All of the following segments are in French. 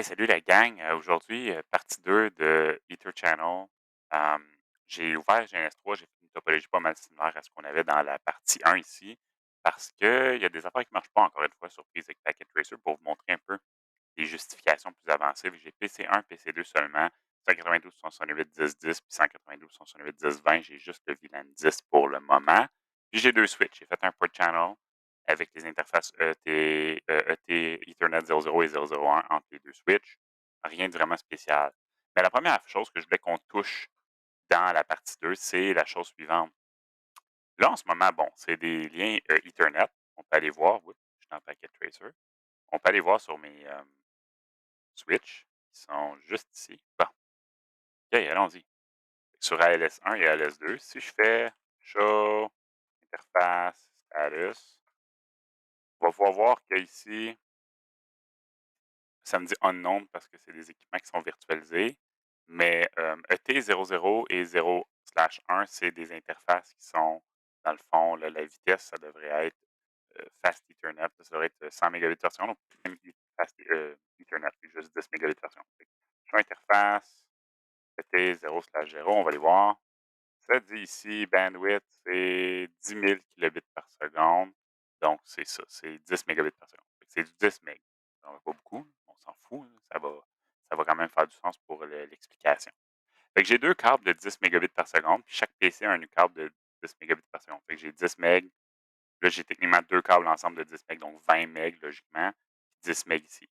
Salut la gang. Aujourd'hui, partie 2 de Ether Channel. Hem, j'ai ouvert GNS3, j'ai fait une topologie pas mal similaire à ce qu'on avait dans la partie 1 ici, parce qu'il y a des affaires qui ne marchent pas encore une fois sur Prise avec Packet Tracer pour vous montrer un peu des justifications plus avancées. J'ai PC1, PC2 seulement, 192, 168, 10, 10, puis 192, 168, 10, 20. J'ai juste le VLAN 10 pour le moment. Puis j'ai 2 switches. J'ai fait un port channel avec les interfaces ET Ethernet 00 et 001 entre les 2 switches. Rien de vraiment spécial. Mais la première chose que je voulais qu'on touche dans la partie 2, c'est la chose suivante. Là, en ce moment, bon, c'est des liens Ethernet. On peut aller voir, oui, je suis dans Packet Tracer. On peut aller voir sur mes switches qui sont juste ici. Bon, OK, allons-y. Sur ALS1 et ALS2, si je fais show, interface, status, on va pouvoir voir qu'ici, ça me dit unknown parce que c'est des équipements qui sont virtualisés. Mais ET00 et 0/1, c'est des interfaces qui sont, dans le fond, là, la vitesse, ça devrait être Fast Ethernet, ça devrait être 100 mégabits par seconde, ou même Fast Ethernet, puis juste 10 mégabits par seconde. Fait que show interface, ET0/0, on va aller voir. Ça dit ici, bandwidth, c'est 10 000 kilobits par seconde. Donc, c'est ça, c'est 10 mégabits par seconde. Fait que c'est du 10 meg. Ça va pas beaucoup, on s'en fout, là. Ça va quand même faire du sens pour l'explication. Fait que j'ai 2 câbles de 10 mégabits par seconde, puis chaque PC a un câble de 10 mégabits par seconde. Fait que j'ai 10 meg. Là, j'ai techniquement 2 câbles ensemble de 10 meg, donc 20 meg logiquement, puis 10 meg ici.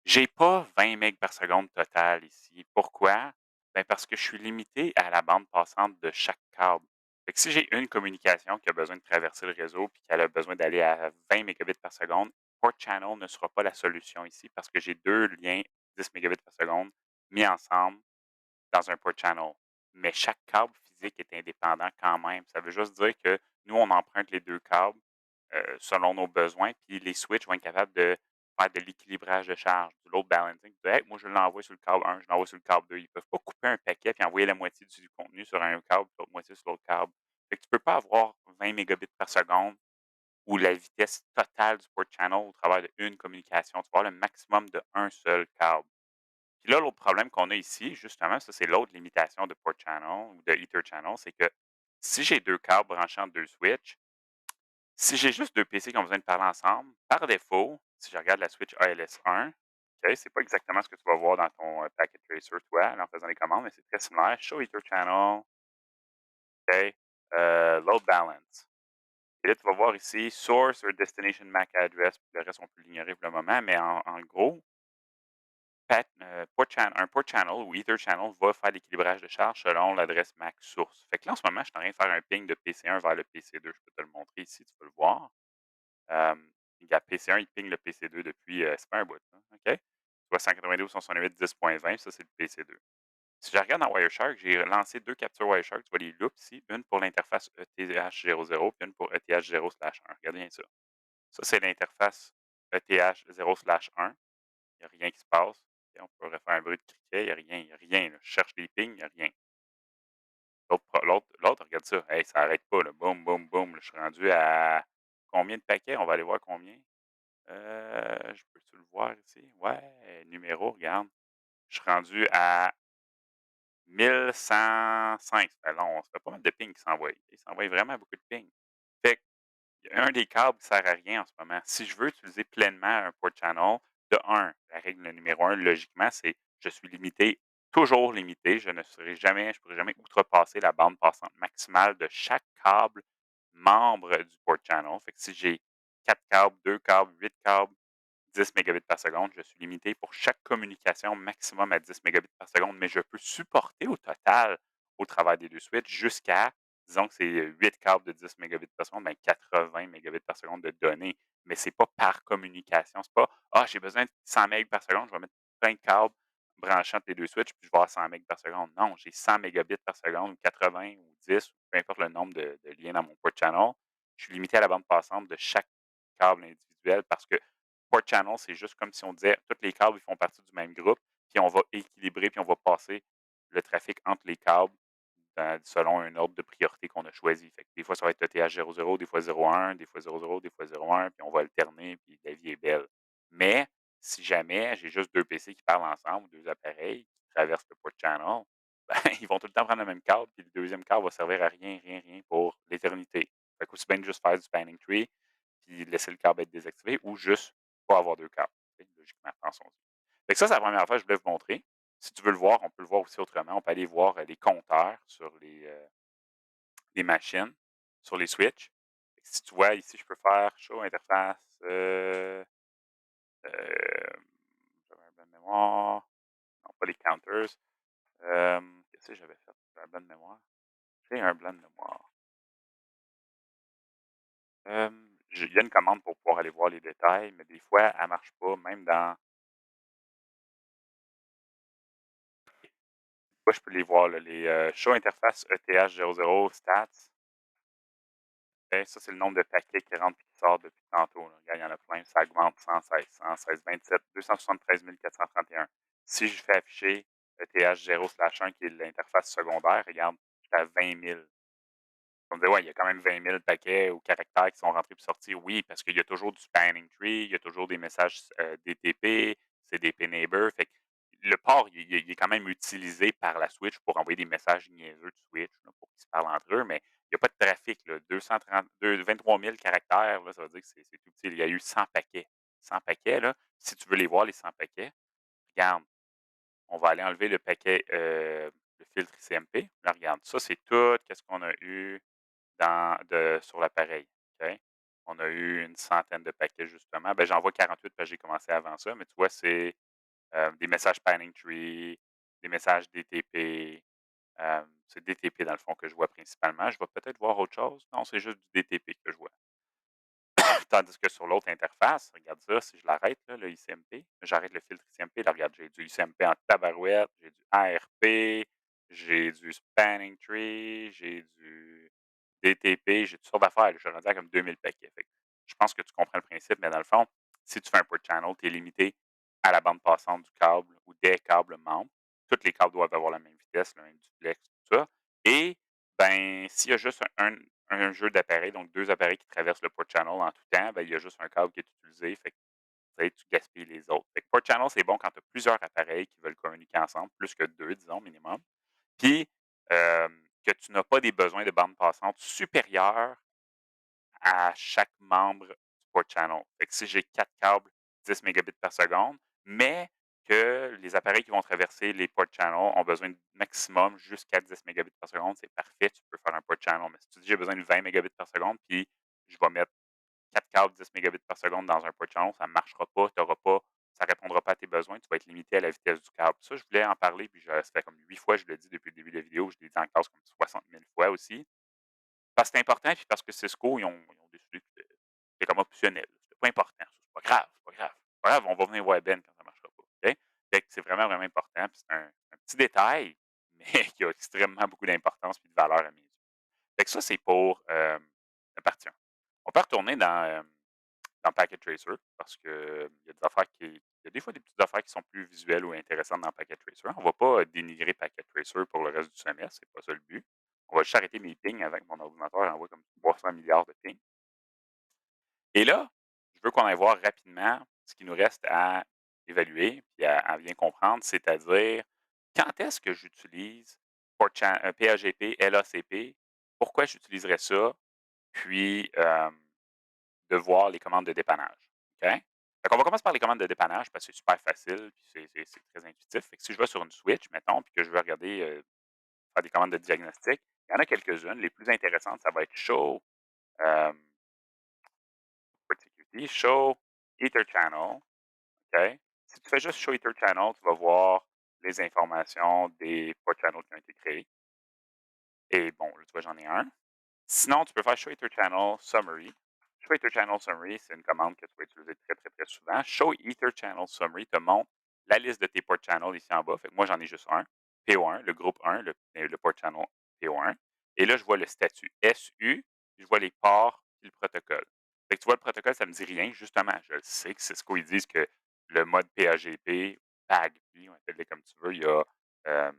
J'ai pas 20 MB par seconde total ici. Pourquoi? Ben parce que je suis limité à la bande passante de chaque câble. Fait que si j'ai une communication qui a besoin de traverser le réseau puis qu'elle a besoin d'aller à 20 mégabits par seconde, Port Channel ne sera pas la solution ici parce que j'ai 2 liens 10 mégabits par seconde mis ensemble dans un Port Channel. Mais chaque câble physique est indépendant quand même. Ça veut juste dire que nous, on emprunte les 2 câbles selon nos besoins, puis les switches vont être capables de faire de l'équilibrage de charge, du load balancing. Hey, moi, je l'envoie sur le câble 1, je l'envoie sur le câble 2. Ils ne peuvent pas couper un paquet et envoyer la moitié du contenu sur un câble, l'autre moitié sur l'autre câble. Fait que tu ne peux pas avoir 20 mégabits par seconde ou la vitesse totale du port channel au travers d'une communication. Tu vas avoir le maximum de un seul câble. Puis là, l'autre problème qu'on a ici, justement, ça, c'est l'autre limitation de port channel ou de Ether channel, c'est que si j'ai 2 câbles branchés entre 2 switches, si j'ai juste 2 PC qui ont besoin de parler ensemble, par défaut, si je regarde la switch ALS1, OK, c'est pas exactement ce que tu vas voir dans ton, packet tracer toi, là, en faisant les commandes, mais c'est très similaire. Show Ether channel, OK, load balance. Et là, tu vas voir ici source or destination MAC address, puis le reste, on peut l'ignorer pour le moment, mais en gros, un port channel ou Ether channel va faire l'équilibrage de charge selon l'adresse MAC source. Fait que là, en ce moment, je suis en train de faire un ping de PC1 vers le PC2. Je peux te le montrer ici, tu peux le voir. Regarde, PC1, il ping le PC2 depuis, c'est pas un bout, là, OK? Tu vois 192.168.10.20, ça, c'est le PC2. Si je regarde dans Wireshark, j'ai lancé 2 captures Wireshark, tu vois les loops ici, une pour l'interface ETH00 puis une pour ETH0/1. Regarde bien ça. Ça, c'est l'interface ETH0/1. Il n'y a rien qui se passe. Et on pourrait faire un bruit de criquet, il y a rien, là. Je cherche des pings, il n'y a rien. L'autre, regarde ça. Hey, ça arrête pas, là. Boum, boum, boum. Là, je suis rendu à combien de paquets? On va aller voir combien. Je peux-tu le voir ici? Ouais, numéro, regarde. Je suis rendu à 1105. Ça fait long, ça fait pas mal de pings qui s'envoient. Il s'envoie vraiment beaucoup de pings. Fait que, il y a un des câbles qui sert à rien en ce moment. Si je veux utiliser pleinement un port channel, de un, la règle numéro un, logiquement, c'est je suis limité, toujours limité. Je pourrai jamais outrepasser la bande passante maximale de chaque câble membre du port channel. Fait que si j'ai 4 câbles, 2 câbles, 8 câbles, 10 mégabits par seconde. Je suis limité pour chaque communication maximum à 10 mégabits par seconde, mais je peux supporter au total, au travers des 2 switches, jusqu'à, disons que c'est 8 câbles de 10 mégabits par seconde, ben 80 mégabits par seconde de données. Mais c'est pas par communication. C'est pas ah, j'ai besoin de 100 mégabits par seconde, je vais mettre plein de câbles branchant entre les 2 switches, puis je vais avoir 100 mégabits par seconde. Non, j'ai 100 mégabits par seconde, ou 80 ou 10, ou peu importe le nombre de liens dans mon port channel. Je suis limité à la bande passante de chaque câble individuel parce que port channel, c'est juste comme si on disait tous les câbles ils font partie du même groupe, puis on va équilibrer, puis on va passer le trafic entre les câbles selon un ordre de priorité qu'on a choisi. Fait que des fois, ça va être ETH00, des fois 01, des fois 00, des fois 01, puis on va alterner, puis la vie est belle. Mais si jamais j'ai juste 2 PC qui parlent ensemble ou 2 appareils qui traversent le port channel, ben, ils vont tout le temps prendre le même câble, puis le deuxième câble va servir à rien, rien, rien pour l'éternité. Fait qu'aussi bien de juste faire du spanning tree, puis laisser le câble être désactivé ou juste pas avoir 2 câbles. Tu sais, logiquement, pensons-y. Fait que ça, c'est la première fois que je voulais vous montrer. Si tu veux le voir, on peut le voir aussi autrement. On peut aller voir, les compteurs sur les machines, sur les switches. Fait que si tu vois ici, je peux faire show interface, j'avais un blanc de mémoire, non pas les counters. Qu'est-ce que j'avais fait? J'avais un blanc de mémoire. J'ai un blanc de mémoire. Il y a une commande pour pouvoir aller voir les détails, mais des fois, elle marche pas, même dans moi, je peux les voir là, les, show interface ETH00 stats. Ça, c'est le nombre de paquets qui rentrent et qui sortent depuis tantôt, là. Regarde, il y en a plein, ça augmente 116, 116, 27, 273 431. Si je fais afficher ETH0/1 qui est l'interface secondaire, regarde, j'étais à 20 000. On me dit: «Ouais, il y a quand même 20 000 paquets ou caractères qui sont rentrés puis sortis». Oui, parce qu'il y a toujours du spanning tree, il y a toujours des messages, DTP, CDP neighbor. Fait que le port, il est quand même utilisé par la switch pour envoyer des messages niaiseux de switch, là, pour qu'ils se parlent entre eux, mais il y a pas de trafic, là. 23 000 caractères, là, ça veut dire que c'est tout petit. Il y a eu 100 paquets. 100 paquets, là, si tu veux les voir, les 100 paquets, regarde, on va aller enlever le paquet, le filtre ICMP. Là, regarde, ça, c'est tout qu'est-ce qu'on a eu sur l'appareil, OK? On a eu une centaine de paquets justement. Ben, j'en vois 48 parce que j'ai commencé avant ça, mais tu vois, c'est, des messages Panning Tree, des messages DTP, c'est DTP dans le fond que je vois principalement. Je vais peut-être voir autre chose. Non, c'est juste du DTP que je vois. Tandis que sur l'autre interface, regarde ça, si je l'arrête là, le ICMP, j'arrête le filtre ICMP, là, regarde, j'ai du ICMP en tabarouette, j'ai du ARP, j'ai du Spanning Tree, j'ai du DTP, j'ai toutes sortes d'affaires, là. Je suis rendu à comme 2000 paquets. Fait que je pense que tu comprends le principe, mais dans le fond, si tu fais un port channel, tu es limité à la bande passante du câble ou des câbles membres. Tous les câbles doivent avoir la même vitesse, le même duplex, tout ça. Et ben, s'il y a juste un jeu d'appareils, donc 2 appareils qui traversent le port channel en tout temps, ben, il y a juste un câble qui est utilisé, fait que, tu sais, tu gaspilles les autres. Fait que port channel, c'est bon quand tu as plusieurs appareils qui veulent communiquer ensemble, plus que 2, disons, minimum. Puis, que tu n'as pas des besoins de bande passante supérieurs à chaque membre du port channel. Fait que si j'ai 4 câbles, 10 mégabits par seconde, mais que les appareils qui vont traverser les port channels ont besoin de maximum jusqu'à 10 mégabits par seconde, c'est parfait, tu peux faire un port channel. Mais si tu dis j'ai besoin de 20 mégabits par seconde, puis je vais mettre 4 câbles 10 mégabits par seconde dans un port channel, ça ne marchera pas, tu pas, ça ne répondra pas à tes besoins, tu vas être limité à la vitesse du câble. Ça, je voulais en parler, puis ça fait comme 8 fois, je le dis depuis le début de la vidéo, je l'ai dit en classe comme 60 000 fois aussi. Parce que c'est important, puis parce que Cisco, ils ont décidé que c'était comme optionnel. C'était pas important, ça. C'est pas grave, c'est pas grave. C'est pas grave, on va venir voir Ben quand ça marchera pas. OK? Fait que c'est vraiment, vraiment important. Puis c'est un petit détail, mais qui a extrêmement beaucoup d'importance et de valeur à mes yeux. Fait que ça, c'est pour la partie 1. On peut retourner dans Packet Tracer parce qu'il y a des affaires il y a des fois des petites affaires qui sont plus visuelles ou intéressantes dans Packet Tracer. On ne va pas dénigrer Packet Tracer pour le reste du semestre, c'est pas ça le but. On va juste arrêter mes pings avec mon ordinateur, il envoie comme 300 milliards de pings. Et là, je veux qu'on aille voir rapidement ce qui nous reste à évaluer et à bien comprendre, c'est-à-dire quand est-ce que j'utilise PAGP, LACP, pourquoi j'utiliserais ça, puis de voir les commandes de dépannage. OK? Fait qu'on va commencer par les commandes de dépannage parce que c'est super facile puis c'est très intuitif. Fait que si je vais sur une switch, mettons, puis que je veux regarder, faire des commandes de diagnostic, il y en a quelques-unes. Les plus intéressantes, ça va être show, euh, port security, show ether channel. OK? Si tu fais juste show ether channel, tu vas voir les informations des port channels qui ont été créés. Et bon, là, tu vois, j'en ai un. Sinon, tu peux faire Show Ether Channel Summary. Show Ether Channel Summary, c'est une commande que tu vas utiliser très, très, très souvent. Show Ether Channel Summary te montre la liste de tes port channels ici en bas. Fait que moi, j'en ai juste un. PO1, le groupe 1, le port channel PO1. Et là, je vois le statut SU, je vois les ports et le protocole. Fait que tu vois, le protocole, ça ne me dit rien. Justement, je le sais que c'est ce qu'ils disent que le mode PAGP, PAGP, on appelle comme tu veux, il y a euh,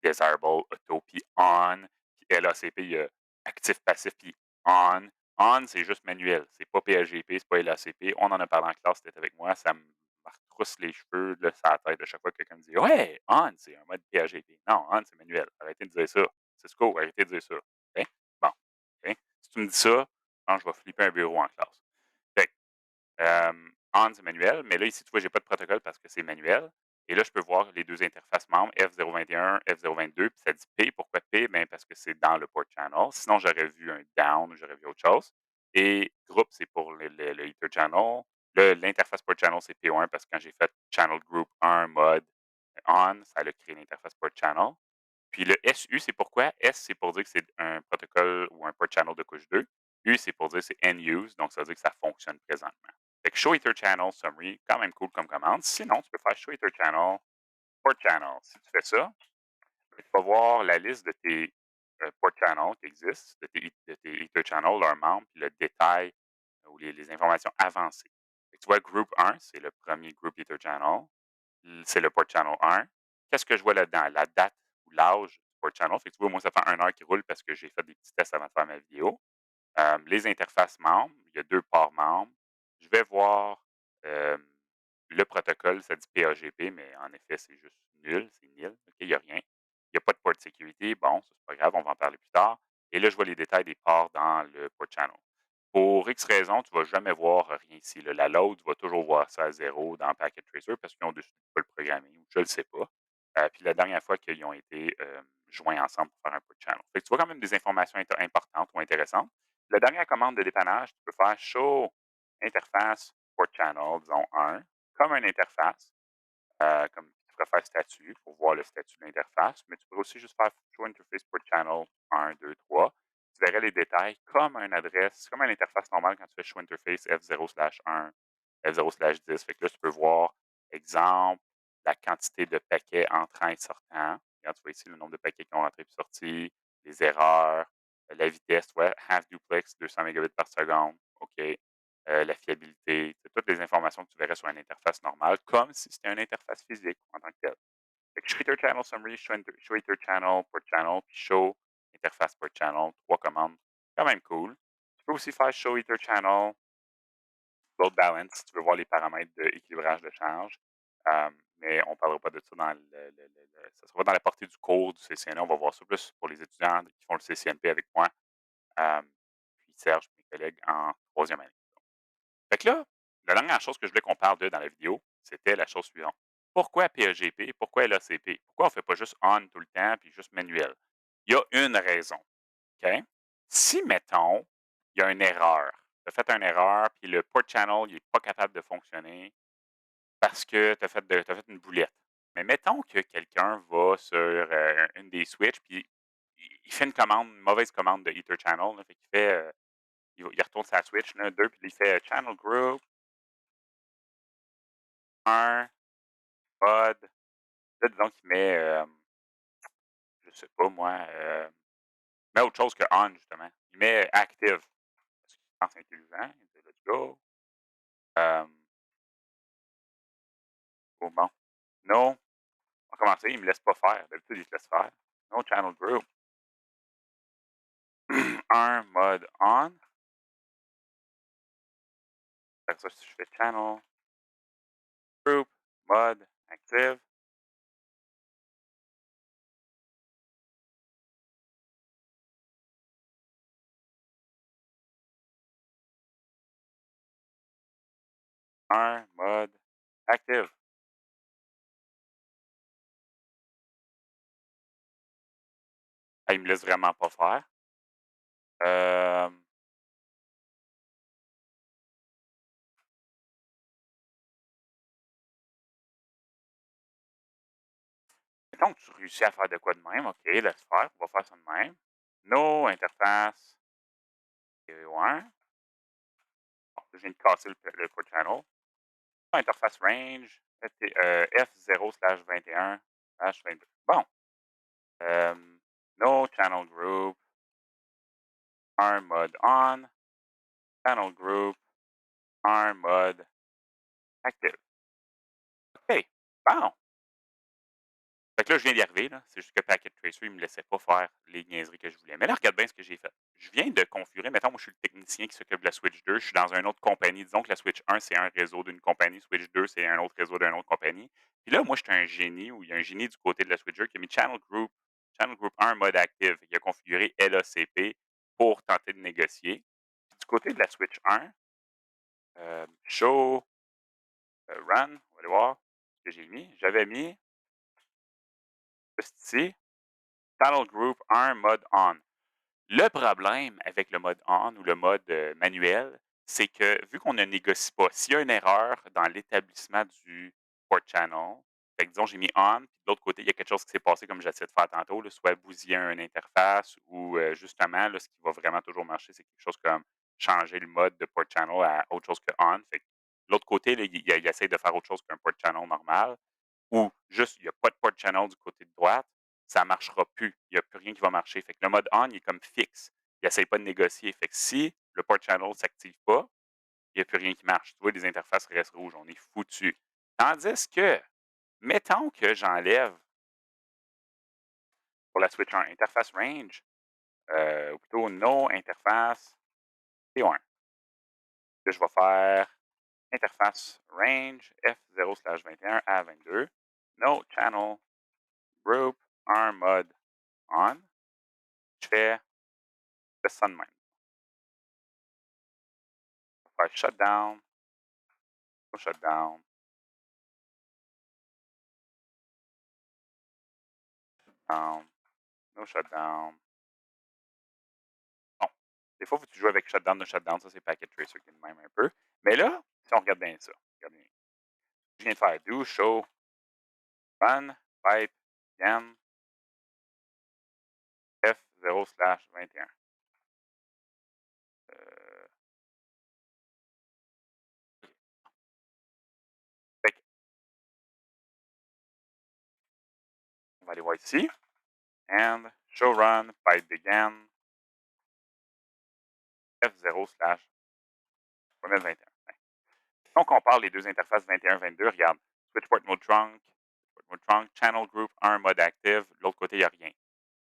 Desirable, Auto, puis On. Puis LACP, il y a actif, passif, puis On. On, c'est juste manuel. C'est pas PLGP, c'est pas LACP. On en a parlé en classe, c'était avec moi. trousse les cheveux là, sur la tête à chaque fois que quelqu'un me dit: «Ouais, on, c'est un mode PAGP». Non, on, c'est manuel. Arrêtez de dire ça. Cisco, arrêtez de dire ça. OK? Bon, OK. Si tu me dis ça, je pense que je vais flipper un bureau en classe. Fait que, on, c'est manuel, mais là, ici, tu vois, j'ai pas de protocole parce que c'est manuel. Et là, je peux voir les 2 interfaces membres, F021, F022, puis ça dit P. Pourquoi P? Ben, parce que c'est dans le port channel. Sinon, j'aurais vu un down ou j'aurais vu autre chose. Et groupe, c'est pour le Ether channel. L'interface port channel, c'est P1 parce que quand j'ai fait channel group 1 mode on, ça a créé l'interface port channel. Puis le SU, c'est pourquoi? S, c'est pour dire que c'est un protocole ou un port channel de couche 2. U, c'est pour dire que c'est end use, donc ça veut dire que ça fonctionne présentement. Fait que show ether channel summary, quand même cool comme commande. Sinon, tu peux faire show ether channel, port channel. Si tu fais ça, tu vas voir la liste de tes port channels qui existent, de tes ether channels, leurs membres, puis le détail ou les informations avancées. Fait que tu vois, group 1, c'est le premier group ether channel. C'est le port channel 1. Qu'est-ce que je vois là-dedans? La date ou l'âge du port channel. Fait que tu vois, moi, ça fait 1 heure qu'il roule parce que j'ai fait des petits tests avant de faire ma vidéo. Les interfaces membres, il y a 2 ports membres. Je vais voir, hem, le protocole, ça dit PAGP, mais en effet, c'est juste nul, c'est nil, OK, il y a rien. Il y a pas de port de sécurité, bon, ça, c'est pas grave, on va en parler plus tard. Et là, je vois les détails des ports dans le port channel. Pour X raisons, tu ne vas jamais voir rien ici, là. La load, tu vas toujours voir ça à 0 dans Packet Tracer parce qu'ils ont décidé de pas le programmer ou je le sais pas. Puis la dernière fois qu'ils ont été, joints ensemble pour faire un port channel. Fait que tu vois quand même des informations importantes ou intéressantes. La dernière commande de dépannage, tu peux faire show interface port channel, disons 1, comme une interface, comme tu pourrais faire statut pour voir le statut de l'interface, mais tu peux aussi juste faire show interface port channel 1, 2, 3. Tu verrais les détails comme une adresse, comme une interface normale quand tu fais show interface F0/1, F0/10. Fait que là, tu peux voir, exemple, la quantité de paquets entrants et sortants. Regarde, tu vois ici le nombre de paquets qui ont entré et sorti, les erreurs, la vitesse, ouais, half duplex, 200 mégabits par seconde. OK. La fiabilité, c'est toutes les informations que tu verrais sur une interface normale, comme si c'était une interface physique en tant que telle. Fait que show ether channel summary, show ether channel port channel, puis show interface port channel, 3 commandes, quand même cool. Tu peux aussi faire show ether channel load balance si tu veux voir les paramètres d'équilibrage de charge. Mais on ne parlera pas de ça dans ça sera pas dans la partie du cours du CCNA. On va voir ça plus pour les étudiants qui font le CCNP avec moi. Puis Serge, mes collègues en troisième année. Fait que là, la dernière chose que je voulais qu'on parle de dans la vidéo, c'était la chose suivante. Pourquoi PEGP? Pourquoi LACP? Pourquoi on ne fait pas juste on tout le temps puis juste manuel? Il y a une raison. OK? Si, mettons, il y a une erreur, tu as fait une erreur puis le port channel n'est pas capable de fonctionner parce que tu as, fait une boulette. Mais mettons que quelqu'un va sur une des switches puis il fait une mauvaise commande de Ether Channel. Là, fait qu'il fait, il retourne sa switch, là, 2, puis il fait channel group, 1, pod. Là, disons qu'il met, je sais pas moi, met autre chose que on, justement. Il met active. Parce qu'il pense intelligent. Il dit let's go. Euh, oh bon. No. On va commencer. Il me laisse pas faire. D'habitude, il se laisse faire. No channel group. Un mode on. Après ça, si je fais channel group, mode active. Un mode active. Ah, il me laisse vraiment pas faire. Euh, Mettons que tu réussis à faire de quoi de même. OK, laisse faire. On va faire ça de même. No interface. Ouais. Bon, je viens de casser le port channel. Interface range, F0/21/22. Bon. No channel group, arm mode on, channel group, arm mode active. OK. Bon. Fait que là, je viens d'y arriver, là. C'est juste que Packet Tracer, il me laissait pas faire les niaiseries que je voulais. Mais là, regarde bien ce que j'ai fait. Je viens de configurer, mettons, moi, je suis le technicien qui s'occupe de la Switch 2. Je suis dans une autre compagnie. Disons que la Switch 1, c'est un réseau d'une compagnie. Switch 2, c'est un autre réseau d'une autre compagnie. Puis là, moi, je suis un génie, ou il y a un génie du côté de la Switch 2 qui a mis Channel Group 1 mode active. Il a configuré LACP pour tenter de négocier. Puis du côté de la Switch 1, show, run, on va aller voir ce que j'ai mis. J'avais mis, juste ici, Channel Group 1 mode on. Le problème avec le mode on ou le mode, manuel, c'est que vu qu'on ne négocie pas, s'il y a une erreur dans l'établissement du port channel, fait que disons j'ai mis on, puis de l'autre côté, il y a quelque chose qui s'est passé comme j'essayais de faire tantôt, là, soit bousiller une interface ou, justement, là, ce qui va vraiment toujours marcher, c'est quelque chose comme changer le mode de port channel à autre chose que on. Fait que de l'autre côté, là, il essaie de faire autre chose qu'un port channel normal. Ou juste, il y a pas de port channel du côté de droite, ça ne marchera plus. Il y a plus rien qui va marcher. Fait que le mode on, il est comme fixe. Il essaie pas de négocier. Fait que si le port channel ne s'active pas, il y a plus rien qui marche. Tu vois, les interfaces restent rouges. On est foutu. Tandis que, mettons que j'enlève pour la Switch 1, interface range, ou plutôt no interface P1. Là, je vais faire interface range F0/21 à 22. No channel group arm mode on. Je fais ça de même. On va faire shutdown, no shutdown, down, no shutdown. Bon, des fois, il faut que tu joues avec shutdown, no shutdown. Ça, c'est Packet Tracer qui est de même un peu. Mais là, si on regarde bien ça, regarde bien. Je viens de faire do show run pipe again F0/21. Euh, fait que, on va aller voir ici. And show run pipe begin F0/21. Si on compare les deux interfaces 21-22, regarde. Switchport mode trunk, channel group 1 mode active, de l'autre côté, il n'y a rien.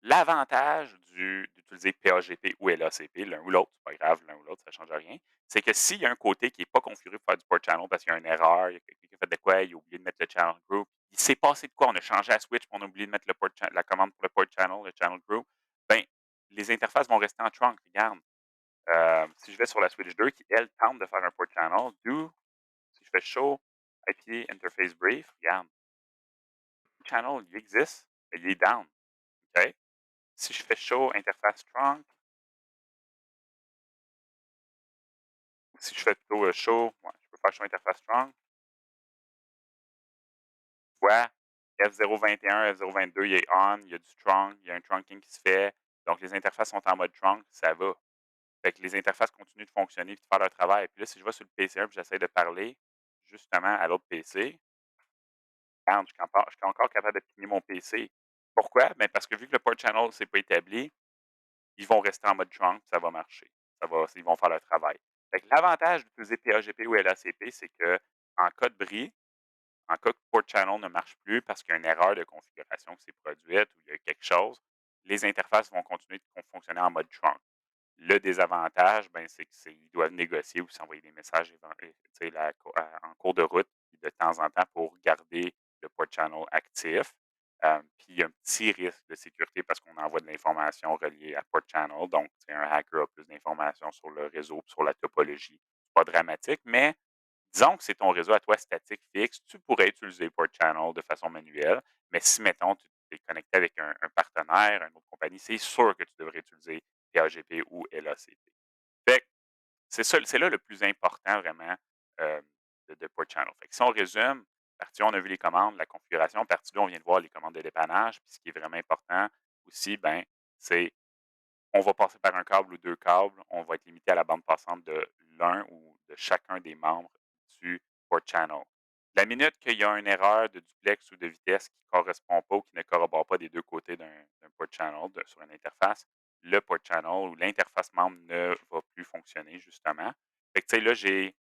L'avantage d'utiliser PAGP ou LACP, l'un ou l'autre, c'est pas grave, l'un ou l'autre, ça ne change rien, c'est que s'il y a un côté qui n'est pas configuré pour faire du port channel parce qu'il y a une erreur, il y a quelqu'un qui a fait de quoi, il a oublié de mettre le channel group, il s'est passé de quoi, on a changé à switch, on a oublié de mettre la commande pour le port channel, le channel group, ben, les interfaces vont rester en trunk. Regarde, si je vais sur la switch 2 qui, elle, tente de faire un port channel, si je fais show IP interface brief, regarde, le channel, il existe, mais il est down. OK? Si je fais show interface trunk, si je fais plutôt show, ouais, je peux faire show interface trunk, tu vois, F021, F022, il est on, il y a du trunk, il y a un trunking qui se fait. Donc, les interfaces sont en mode trunk, ça va. Fait que les interfaces continuent de fonctionner et de faire leur travail. Puis là, si je vais sur le PC1 et j'essaie de parler justement à l'autre PC, regarde, je suis encore capable de pigner mon PC. Pourquoi? Ben parce que vu que le port channel ne s'est pas établi, ils vont rester en mode trunk, ça va marcher. Ils vont faire leur travail. Fait que l'avantage d'utiliser PAGP ou LACP, c'est que en cas de bris, en cas que port channel ne marche plus parce qu'il y a une erreur de configuration qui s'est produite ou il y a quelque chose, les interfaces vont continuer de fonctionner en mode trunk. Le désavantage, ben, c'est qu'ils doivent négocier ou s'envoyer des messages en cours de route de temps en temps pour garder le port channel actif. Puis il y a un petit risque de sécurité parce qu'on envoie de l'information reliée à port channel. Donc, un hacker a plus d'informations sur le réseau, sur la topologie. C'est pas dramatique, mais disons que c'est ton réseau à toi statique fixe, tu pourrais utiliser Port Channel de façon manuelle, mais si, mettons, tu es connecté avec un partenaire, une autre compagnie, c'est sûr que tu devrais utiliser PAGP ou LACP. Fait que c'est là le plus important vraiment de Port Channel. Fait que si on résume, partie 1, on a vu les commandes, la configuration. Partie 2, on vient de voir les commandes de dépannage. Puis ce qui est vraiment important aussi, ben, c'est on va passer par un câble ou 2 câbles. On va être limité à la bande passante de l'un ou de chacun des membres du port channel. La minute qu'il y a une erreur de duplex ou de vitesse qui ne correspond pas ou qui ne corrobore pas des deux côtés d'un port channel sur une interface, le port channel ou l'interface membre ne va plus fonctionner, justement. Fait que, tu sais, là, j'ai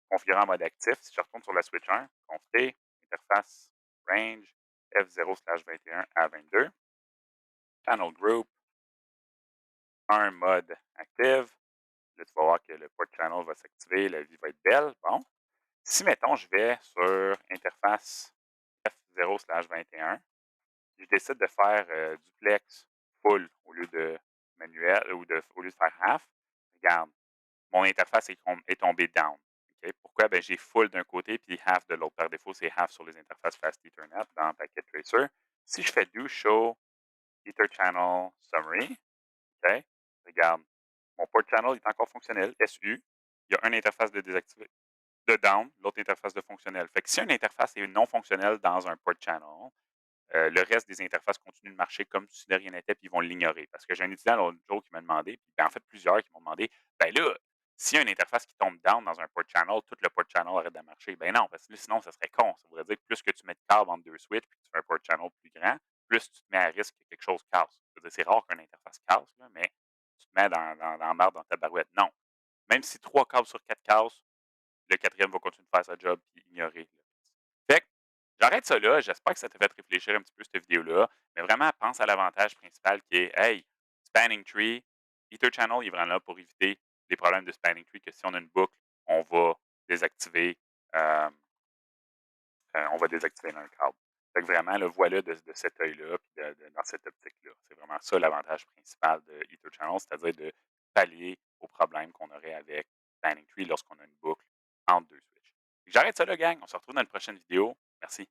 configuré en mode actif. Si je retourne sur la switch 1, config, interface, range, F0/21 à 22. Channel group, un mode active. Là, tu vas voir que le port channel va s'activer, la vie va être belle. Bon. Si, mettons, je vais sur interface F0/21, je décide de faire duplex full au lieu de manuel ou au lieu de faire half, regarde, mon interface est tombée down. OK? Pourquoi? Ben, j'ai full d'un côté puis half de l'autre. Par défaut, c'est half sur les interfaces Fast Ethernet dans Packet Tracer. Si je fais do show Ether Channel Summary, OK? Regarde, mon port channel est encore fonctionnel, SU. Il y a une interface de désactivé, de down, l'autre interface de fonctionnel. Fait que si une interface est non fonctionnelle dans un port channel, le reste des interfaces continuent de marcher comme si de rien n'était, puis ils vont l'ignorer. Parce que j'ai un étudiant l'autre jour qui m'a demandé, puis ben, en fait plusieurs qui m'ont demandé, ben là, s'il y a une interface qui tombe down dans un port channel, tout le port channel arrête de marcher. Ben non, parce que sinon, ça serait con. Ça voudrait dire que plus que tu mets de câbles entre deux switches, puis que tu fais un port channel plus grand, plus tu te mets à risque que quelque chose casse. C'est rare qu'une interface casse, là, mais tu te mets dans la merde dans ta barouette. Non. Même si 3 câbles sur 4 cassent, le quatrième va continuer de faire sa job et ignorer le reste. Fait que j'arrête ça là. J'espère que ça t'a fait réfléchir un petit peu cette vidéo-là. Mais vraiment, pense à l'avantage principal qui est hey, Spanning Tree, Ether Channel, il est vraiment là pour éviter les problèmes de Spanning Tree, que si on a une boucle, on va désactiver, euh, on va désactiver un câble. Fait que vraiment, le voilà de cet œil-là, puis dans cette optique-là. C'est vraiment ça l'avantage principal de Ether Channel, c'est-à-dire de pallier aux problèmes qu'on aurait avec Spanning Tree lorsqu'on a une boucle entre deux switches. J'arrête ça là, gang. On se retrouve dans une prochaine vidéo. Merci.